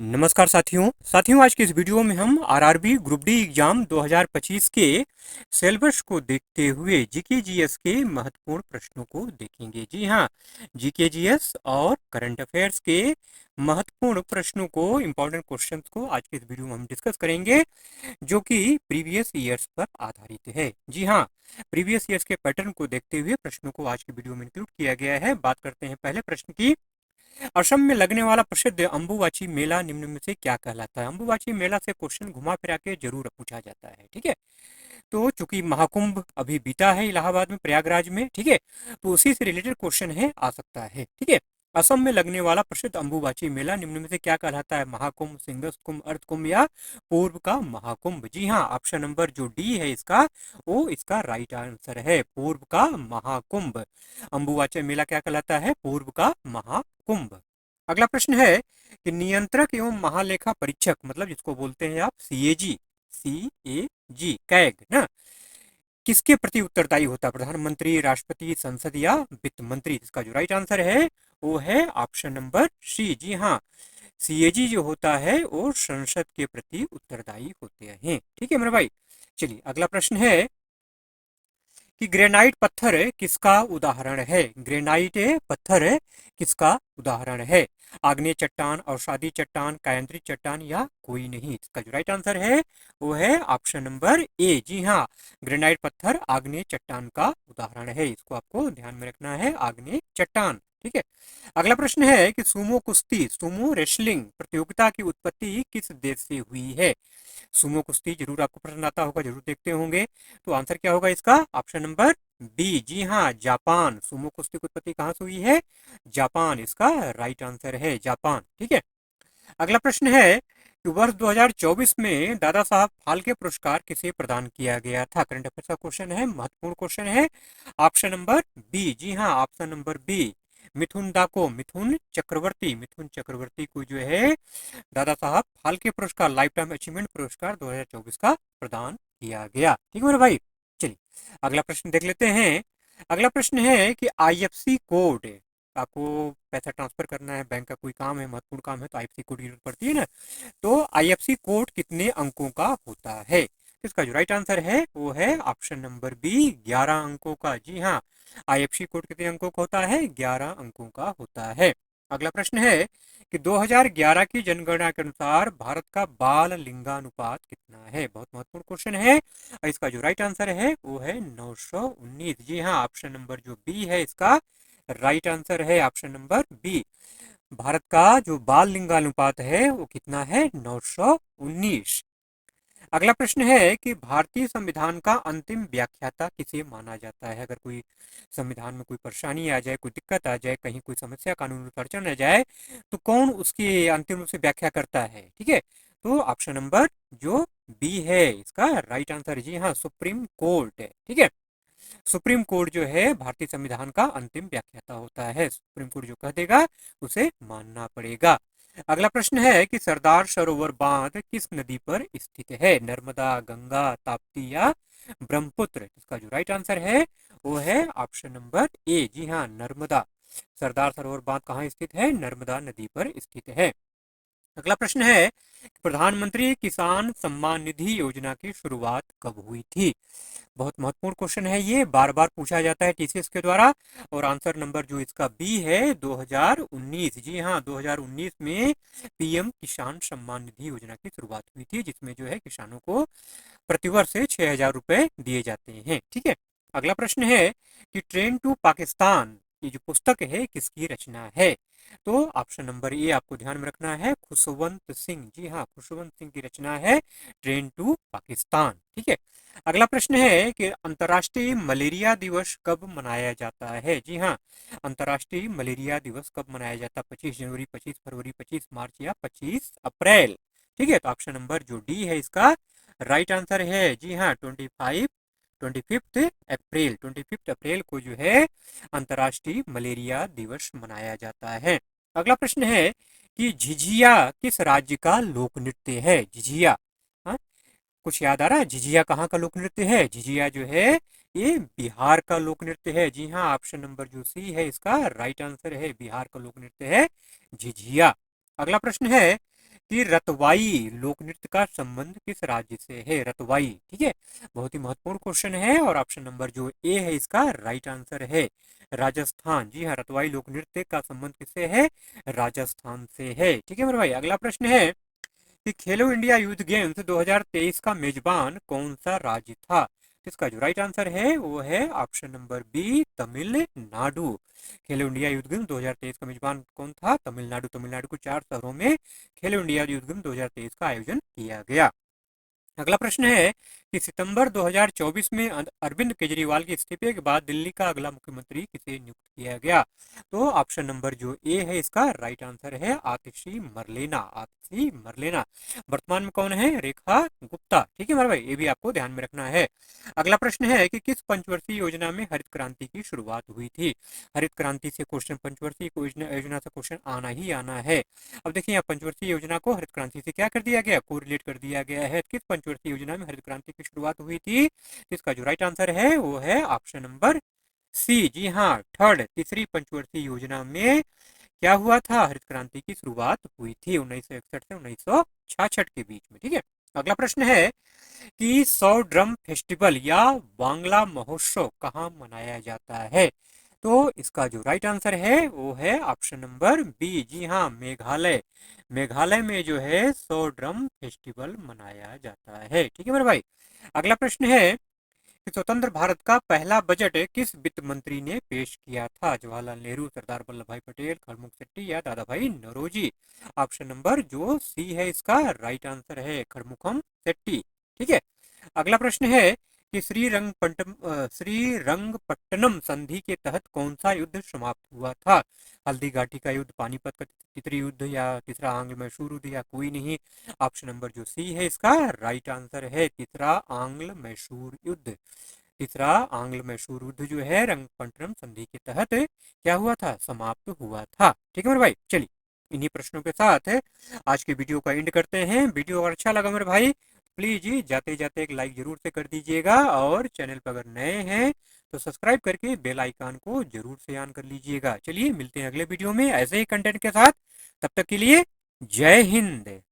नमस्कार साथियों आज के इस वीडियो में हम आरआरबी ग्रुप डी एग्जाम 2025 के सिलेबस को देखते हुए जीके जीएस के महत्वपूर्ण प्रश्नों को देखेंगे। जी हाँ, जीके जीएस और करंट अफेयर्स के महत्वपूर्ण प्रश्नों को, इंपॉर्टेंट क्वेश्चंस को आज के इस वीडियो में हम डिस्कस करेंगे, जो कि प्रीवियस ईयर्स पर आधारित है। जी हाँ, प्रीवियस ईयर्स के पैटर्न को देखते हुए प्रश्नों को आज के वीडियो में इंक्लूड किया गया है। बात करते हैं पहले प्रश्न की। असम में लगने वाला प्रसिद्ध अंबुबाची मेला निम्न में से क्या कहलाता है? अंबुबाची मेला से क्वेश्चन घुमा फिरा के जरूर पूछा जाता है। ठीक है, तो चूंकि महाकुंभ अभी बीता है इलाहाबाद में, प्रयागराज में, ठीक है, तो उसी से रिलेटेड क्वेश्चन है, आ सकता है। ठीक है, असम में लगने वाला प्रसिद्ध अंबुबाची मेला निम्न में से क्या कहलाता है? महाकुंभ, सिंगस कुंभ, अर्थ कुंभ या पूर्व का महाकुंभ? जी हाँ, ऑप्शन नंबर जो डी है इसका, वो इसका राइट आंसर है, पूर्व का महाकुंभ। अंबुबाची मेला क्या कहलाता है? पूर्व का महाकुंभ। अगला प्रश्न है कि नियंत्रक एवं महालेखा परीक्षक, मतलब जिसको बोलते हैं आप सीएजी, कैग ना, किसके प्रति उत्तरदायी होता है? प्रधानमंत्री, राष्ट्रपति, संसद या वित्त मंत्री? इसका जो राइट आंसर है वो है ऑप्शन नंबर सी। जी हाँ, सीएजी जो होता है वो संसद के प्रति उत्तरदायी होते हैं। ठीक है मेरे भाई, चलिए अगला प्रश्न है कि ग्रेनाइट पत्थर किसका उदाहरण है? ग्रेनाइट पत्थर किसका उदाहरण है? आग्नेय चट्टान, अवसादी चट्टान, कायंत्री चट्टान या कोई नहीं? इसका जो राइट आंसर है वो है ऑप्शन नंबर ए। जी हाँ, ग्रेनाइट पत्थर आग्नेय चट्टान का उदाहरण है, इसको आपको ध्यान में रखना है, आग्नेय चट्टान। ठीक है, अगला प्रश्न है कि सुमो कुश्ती, सुमो रेसलिंग प्रतियोगिता की उत्पत्ति किस देश से हुई है? सुमो कुश्ती जरूर आपको पसंद आता होगा, जरूर देखते होंगे, तो आंसर क्या होगा इसका? Option number B. जी हाँ, जापान। सुमो कुश्ती की उत्पत्ति कहाँ से हुई है? जापान, इसका राइट आंसर है, जापान। ठीक है, अगला प्रश्न है कि वर्ष 2024 में दादा साहब फाल्के पुरस्कार किसे प्रदान किया गया था? करंट अफेयर्स का क्वेश्चन है, महत्वपूर्ण क्वेश्चन है, ऑप्शन नंबर बी। जी हाँ, ऑप्शन नंबर बी, मिथुन दा को, मिथुन चक्रवर्ती को जो है दादा साहब फाल्के पुरस्कार, लाइफ टाइम अचीवमेंट पुरस्कार 2024 का प्रदान किया गया। ठीक है मेरे भाई, चलिए अगला प्रश्न देख लेते हैं। अगला प्रश्न है कि आईएफसी कोड, आपको पैसा ट्रांसफर करना है, बैंक का कोई काम है, महत्वपूर्ण काम है, तो आईएफसी कोड की जरूरत पड़ती है ना, तो आईएफसी कोड कितने अंकों का होता है? इसका जो राइट आंसर है वो है ऑप्शन नंबर बी, 11 अंकों का। जी हाँ, आईएफसी कोड कितने अंकों का होता है? 11 अंकों का होता है। अगला प्रश्न है कि 2011 की जनगणना के अनुसार भारत का बाल लिंगानुपात कितना है? बहुत महत्वपूर्ण क्वेश्चन है, और इसका जो राइट आंसर है वो है 919। जी हाँ, ऑप्शन नंबर जो बी है इसका राइट आंसर है, ऑप्शन नंबर बी। भारत का जो बाल लिंगानुपात है वो कितना है? 919। अगला प्रश्न है कि भारतीय संविधान का अंतिम व्याख्याता किसे माना जाता है? अगर कोई संविधान में कोई परेशानी आ जाए, कोई दिक्कत आ जाए, कहीं कोई समस्या, कानून अड़चन आ जाए, तो कौन उसकी अंतिम रूप से व्याख्या करता है? ठीक है, तो ऑप्शन नंबर जो बी है इसका राइट आंसर। जी हाँ, सुप्रीम कोर्ट है। ठीक है, सुप्रीम कोर्ट जो है भारतीय संविधान का अंतिम व्याख्याता होता है, सुप्रीम कोर्ट जो कह देगा उसे मानना पड़ेगा। अगला प्रश्न है कि सरदार सरोवर बांध किस नदी पर स्थित है? नर्मदा, गंगा, ताप्ती या ब्रह्मपुत्र? इसका जो राइट आंसर है वो है ऑप्शन नंबर ए। जी हाँ, नर्मदा। सरदार सरोवर बांध कहाँ स्थित है? नर्मदा नदी पर स्थित है। अगला प्रश्न है, प्रधानमंत्री किसान सम्मान निधि योजना की शुरुआत कब हुई थी? बहुत महत्वपूर्ण क्वेश्चन है, ये बार बार पूछा जाता है टीसीएस के द्वारा, और आंसर नंबर जो इसका बी है 2019। जी हाँ, 2019 में पीएम किसान सम्मान निधि योजना की शुरुआत हुई थी, जिसमें जो है किसानों को प्रतिवर्ष 6,000 रुपए दिए जाते हैं। ठीक है, अगला प्रश्न है कि ट्रेन टू पाकिस्तान, ये जो पुस्तक है किसकी रचना है? तो ऑप्शन नंबर ए आपको ध्यान में रखना है, खुशवंत सिंह। जी हाँ, खुशवंत सिंह की रचना है ट्रेन टू पाकिस्तान। ठीक है, अगला प्रश्न है कि अंतर्राष्ट्रीय मलेरिया दिवस कब मनाया जाता है? जी हाँ, अंतर्राष्ट्रीय मलेरिया दिवस कब मनाया जाता है? 25 जनवरी, 25 फरवरी, 25 मार्च या 25 अप्रैल? ठीक है, तो ऑप्शन नंबर जो डी है इसका राइट आंसर है। जी हाँ, 25 अप्रैल को जो है अंतर्राष्ट्रीय मलेरिया दिवस मनाया जाता है। अगला प्रश्न है कि झिझिया किस राज्य का लोक नृत्य है? झिझिया, हाँ, कुछ याद आ रहा है? झिझिया कहाँ का लोक नृत्य है? झिझिया जो है ये बिहार का लोक नृत्य है। जी हाँ, ऑप्शन नंबर जो सी है इसका राइट आंसर है, बिहार का लोक नृत्य है झिझिया। अगला प्रश्न है कि रतवाई लोक नृत्य का संबंध किस राज्य से है? रतवाई, ठीक है, बहुत ही महत्वपूर्ण क्वेश्चन है और ऑप्शन नंबर जो ए है इसका राइट आंसर है राजस्थान। जी हाँ, रतवाई लोक नृत्य का संबंध किससे है? राजस्थान से है। ठीक है मेरे भाई, अगला प्रश्न है कि खेलो इंडिया यूथ गेम्स 2023 का मेजबान कौन सा राज्य था? इसका जो राइट आंसर है वो है ऑप्शन नंबर बी तमिलनाडु। खेलो इंडिया यूथ गेम्स 2023 का मेजबान कौन था? तमिलनाडु। तमिलनाडु को 4 शहरों में खेलो इंडिया यूथ गेम्स 2023 का आयोजन किया गया। अगला प्रश्न है कि सितंबर 2024 में अरविंद केजरीवाल के इस्तीफे के बाद दिल्ली का अगला मुख्यमंत्री किसे नियुक्त किया गया? तो ऑप्शन नंबर जो ए है इसका राइट आंसर है आतिशी मरलेना। आतिशी मरलेना वर्तमान में कौन है? रेखा गुप्ता। ठीक है मेरे भाई, ये भी आपको ध्यान में रखना है। अगला प्रश्न है कि किस पंचवर्षीय योजना में हरित क्रांति की शुरुआत हुई थी? हरित क्रांति से क्वेश्चन, पंचवर्षीय योजना से क्वेश्चन आना ही आना है। अब देखिए यहाँ पंचवर्षीय योजना को हरित क्रांति से क्या कर दिया गया? कोरिलेट कर दिया गया है। किस पंचवर्षीय योजना में हरित क्रांति की शुरुआत हुई थी? इसका जो राइट आंसर है वो है ऑप्शन नंबर सी। जी हाँ, थर्ड, तीसरी पंचवर्षीय योजना में क्या हुआ था? हरित क्रांति की शुरुआत हुई थी 1961 से 1966 के बीच में। ठीक है, अगला प्रश्न है कि 100 ड्रम फेस्टिवल या बांग्ला महोत्सव कहाँ मनाया जाता है? तो इसका जो राइट आंसर है वो है ऑप्शन नंबर बी। जी हाँ, मेघालय। मेघालय में जो है 100 ड्रम फेस्टिवल मनाया जाता है। ठीक है मेरे भाई, अगला प्रश्न है कि स्वतंत्र भारत का पहला बजट किस वित्त मंत्री ने पेश किया था? जवाहरलाल नेहरू, सरदार वल्लभ भाई पटेल, खड़मुख शेट्टी या दादा भाई नौरोजी? ऑप्शन नंबर जो सी है इसका राइट आंसर है खड़मुखम शेट्टी। ठीक है, अगला प्रश्न है कि श्रीरंगपट्टनम संधि के तहत कौन सा युद्ध समाप्त हुआ था? हल्दी घाटी का युद्ध, पानीपत का तितरी युद्ध या तीसरा आंग्ल मैसूर युद्ध या कोई नहीं? ऑप्शन नंबर जो सी है इसका राइट आंसर है तीसरा आंग्ल मैसूर युद्ध। तीसरा आंग्ल मैसूर युद्ध जो है रंगपट्टनम संधि के तहत क्या हुआ था? समाप्त हुआ था। ठीक है मेरे भाई, चलिए इन्हीं प्रश्नों के साथ आज के वीडियो का एंड करते हैं। वीडियो अगर अच्छा लगा मेरे भाई प्लीज जी जाते जाते एक लाइक जरूर से कर दीजिएगा और चैनल पर अगर नए हैं तो सब्सक्राइब करके बेल आइकन को जरूर से ऑन कर लीजिएगा। चलिए मिलते हैं अगले वीडियो में ऐसे ही कंटेंट के साथ, तब तक के लिए जय हिंद।